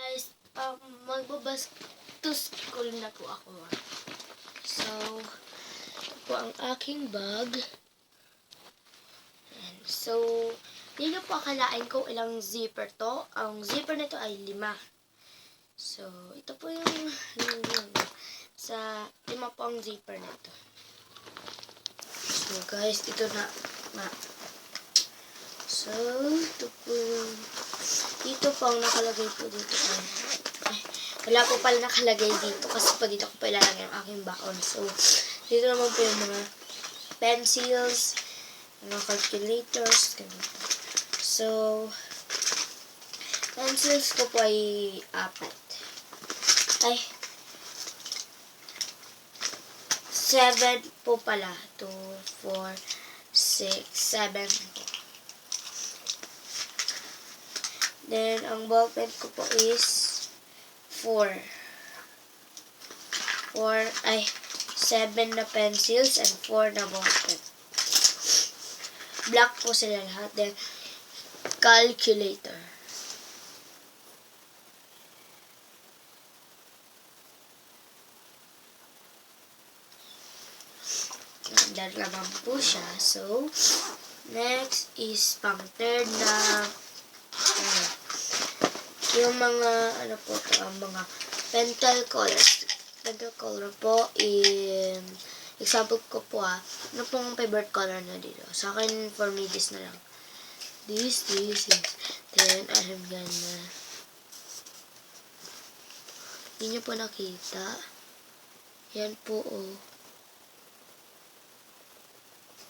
guys, magbabas to school na po ako. So, ito po ang aking bag. And so, hindi nyo po akalain kung ilang zipper to. Ang zipper nito ay 5. So, ito po yung sa 5 po ang zipper nito. So, guys, ito na. So, ito po yung dito po ang nakalagay po dito. Wala po pala nakalagay dito kasi po dito ko pa ilalagay ang aking baon. So, dito naman po yung mga pencils, mga calculators, ganun. So, pencils ko po ay 4. 7 po pala. 2, 4, 6, 7 po. Then, ang ballpen ko po is 7 na pencils and 4 na ballpen. Black po sila lahat. Then, calculator. Ganda naman po siya. So, next is pang third na yung mga po to, ang mga pentel colors. Pentel color po example ko po ano pong favorite color na dito. Sa akin, for me, this na lang. This. Then, I have gana. Hindi nyo po nakita. Yan po,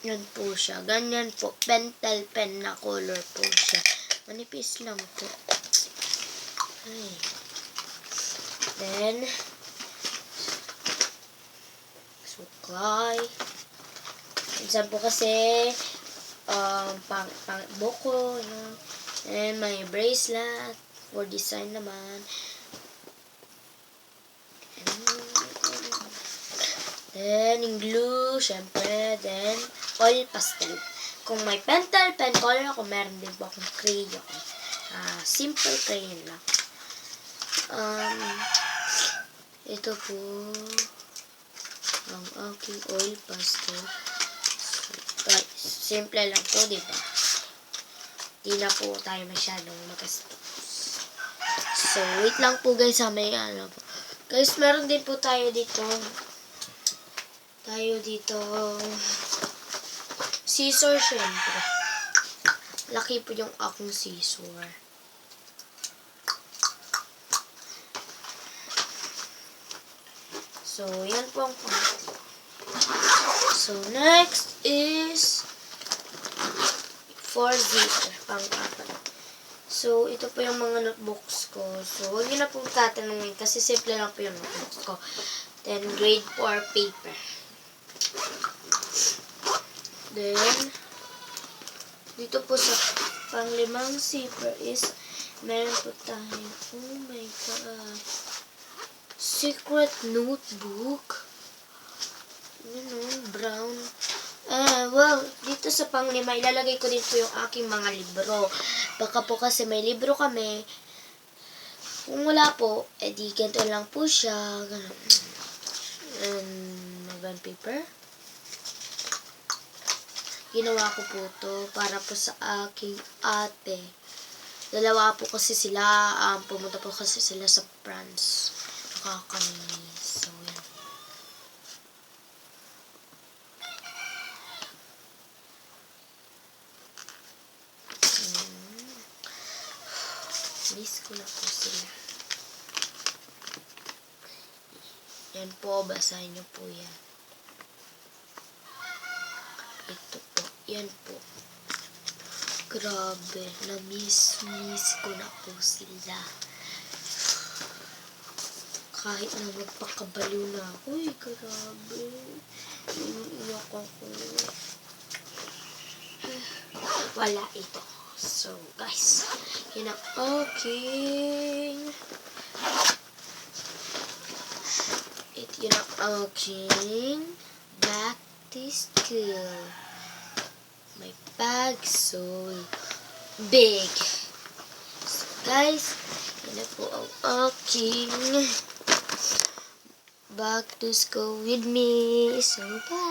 Yan po siya. Ganyan po. Pentel pen na color po siya. Manipis lang po. Ay. Then, suklay. Minsan po kasi, pang buko, yun. And may bracelet, for design naman. Then, yung glue, syempre. Then, oil pastel. Kung may pentel pen color ako, meron din po akong crayon. Simple crayon lang. Ito po ang aking oil pastel. Simple lang po, diba? Di na po tayo masyadong magastos. So, wait lang po guys, may po. Guys, meron din po tayo dito. Scissor, syempre. Laki po yung aking scissor. So, yan po ang pangatlo. So, next is 4 zipper, pang-4. So, ito po yung mga notebooks ko. So, huwag nyo na pong tatanungin kasi simple lang po yung notebooks ko. Then, grade 4 paper. Then, dito po sa pang-5 zipper is meron po tayo, oh my god, secret notebook. Brown. Well, dito sa pang-5, ilalagay ko din po yung aking mga libro. Baka po kasi may libro kami. Kung wala po, edi ganito lang po siya. Ganun. Bond paper. Ginawa ko po to para po sa aking ate. Dalawa po kasi sila. Pumunta po kasi sila sa France. Nakakamiss. So, yan. Miss ko na po sila. Yan po. Basahin nyo po yan. Ito po. Yan po. Grabe. Na-miss ko na po sila. Kahit na magpakabaliw na ako. Uy, grabe. Iiyak ako. Wala ito. So, guys. Yun ang aking back to school. My bag so big. So, guys, Yan na po ang aking back to school with me. So, bye!